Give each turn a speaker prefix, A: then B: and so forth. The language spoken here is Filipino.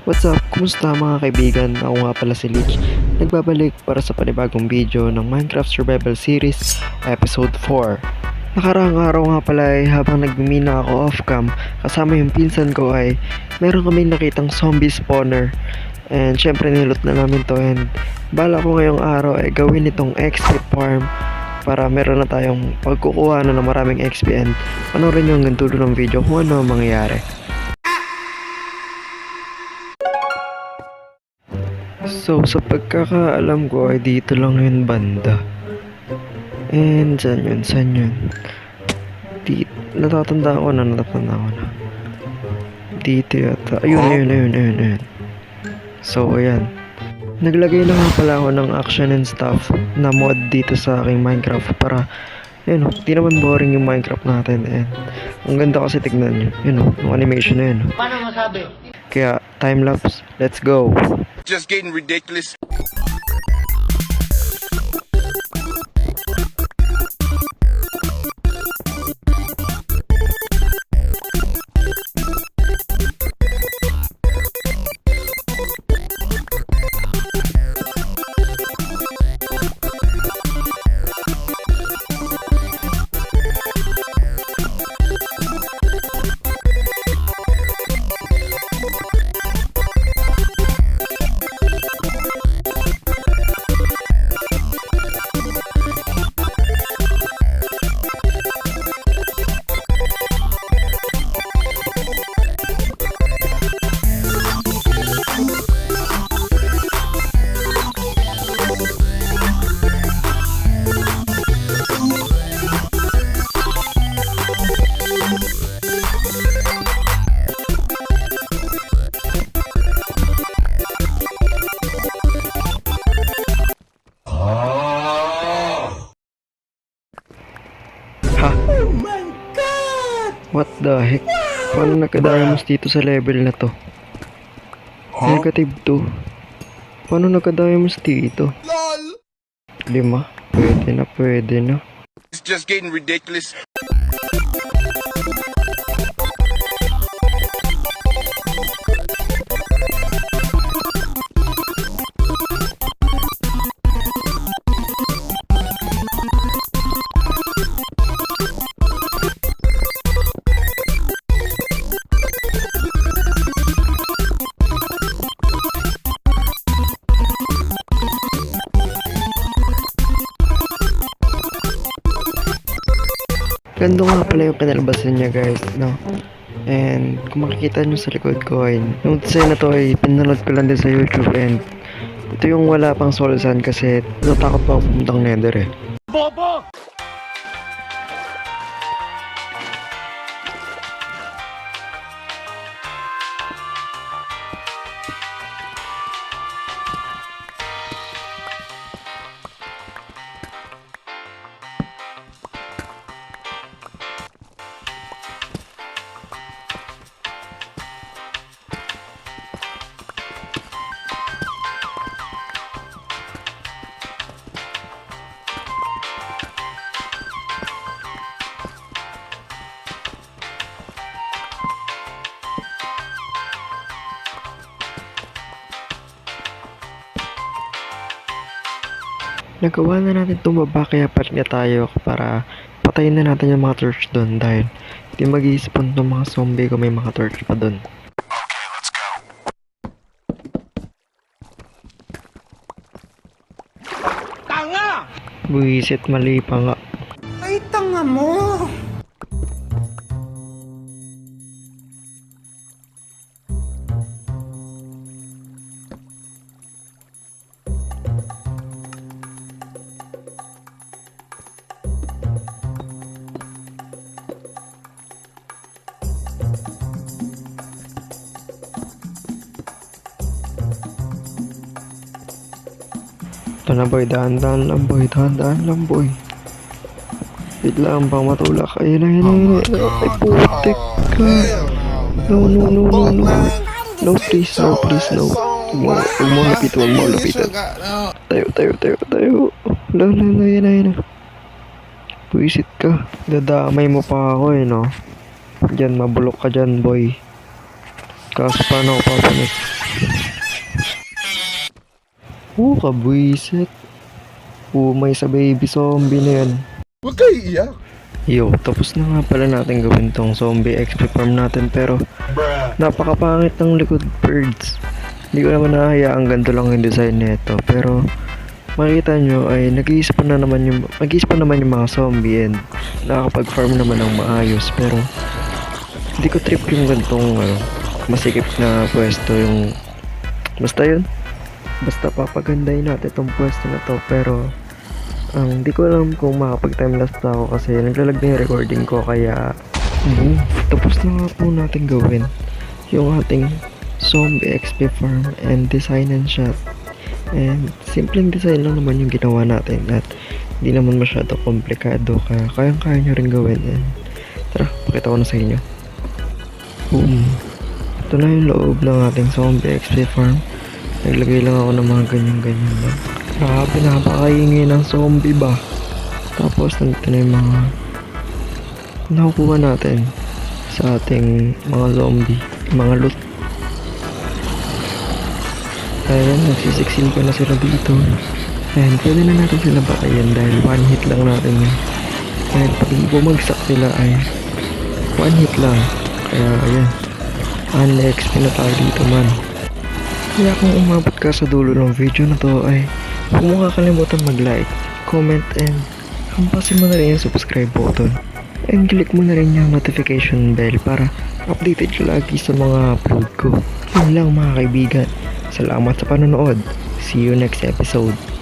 A: What's up? Kumusta mga kaibigan? Ako nga pala si Lich. Nagbabalik para sa panibagong video ng Minecraft Survival Series Episode 4. Nakaraang araw nga pala ay habang nagmimina ako off-cam kasama yung pinsan ko ay meron kaming nakitang zombie spawner. And syempre nilot na namin to and bala ko ngayong araw ay gawin itong XP farm para meron na tayong pagkukuha na ng maraming XP and panoorin nyo hanggang dulo ng video kung ano ang mangyayari. So, sa pagkakaalam ko ay dito lang yun banda. And saan yun? Natatanda ko na. Dito yata. Ayun. So, ayan. Naglagay na nga pala ako ng action and stuff na mod dito sa aking Minecraft para, yun o, di naman boring yung Minecraft natin. And ang ganda kasi tignan nyo. Yun o, yung animation na yun.
B: Paano masabi?
A: Kaya, time-lapse, let's go!
C: Just getting ridiculous.
A: What the heck? Paano nagka-diamonds dito sa level na to? Negative 2. Paano nagka-diamonds dito?
C: LOL.
A: 5. Pwede na.
C: It's just getting ridiculous.
A: Ganda nga pala yung pinalbasan niya guys, no? And kung makikita nyo sa likod ko ay yung design na to ay pinanood ko lang din sa YouTube and ito yung wala pang soul sand kasi natakot pa ako pumuntang nether eh.
B: Bobo!
A: Nagawa na natin tumaba kaya palit nga tayo para patayin na natin yung mga torch doon dahil hindi mag-i-spawn ng mga zombie kung may mga torch pa doon.
B: Tanga!
A: Buisit, mali pa nga.
B: Ay, tanga mo!
A: Ito na boy, dahan-dahan lang boy. Wait lang bang matulak. Ayun. Ay putik ka. No. No please, no. Huwag mo lapitan. Tayo. Yan. Buisit ka. Dadamay mo pa ako eh, no? Diyan, mabulok ka dyan boy. Kaso paano ako papanik? Kabwisit. May sa baby zombie na yan.
C: Huwag kayo iiyak.
A: Yo, tapos na nga pala natin gawin tong zombie XP farm natin pero napakapangit ng likod birds. Hindi ko naman nahahayaan ganito lang yung design nito pero makikita nyo ay nag-iisip pa naman yung mga zombie and nakakapag-farm naman ng maayos pero hindi ko trip yung gantong masikip na pwesto yung basta papagandahin natin itong pwesto na to pero hindi ko alam kung makapag-timelapse na ako kasi naglalag na yung recording ko kaya tapos na nga po natin gawin yung ating zombie XP farm and design and shot and simpleng design lang naman yung ginawa natin at hindi naman masyado komplikado kaya kayang-kaya nyo rin gawin and tara, pakita ko na sa inyo. Ito na yung loob ng ating zombie XP farm. Naglagay lang ako ng mga ganyan-ganyan lang. Grabe, napakaingay ng zombie ba? Tapos nandito na yung mga nakukuha natin sa ating mga zombie, mga loot. Ayan, nagsisiksil pa na sila dito. Ayan, pwede na natin sila batayan dahil one hit lang natin yun. Ayan, pag bumagsak sila ay one hit lang. Kaya ayan, unli-XP na tayo dito man. Kaya kung umabot ka sa dulo ng video na to ay huwag mo kakalimutan mag-like, comment, and hampasin mo na rin yung subscribe button. And click mo na rin yung notification bell para updated ka lagi sa mga upload ko. Yun lang mga kaibigan. Salamat sa panonood. See you next episode.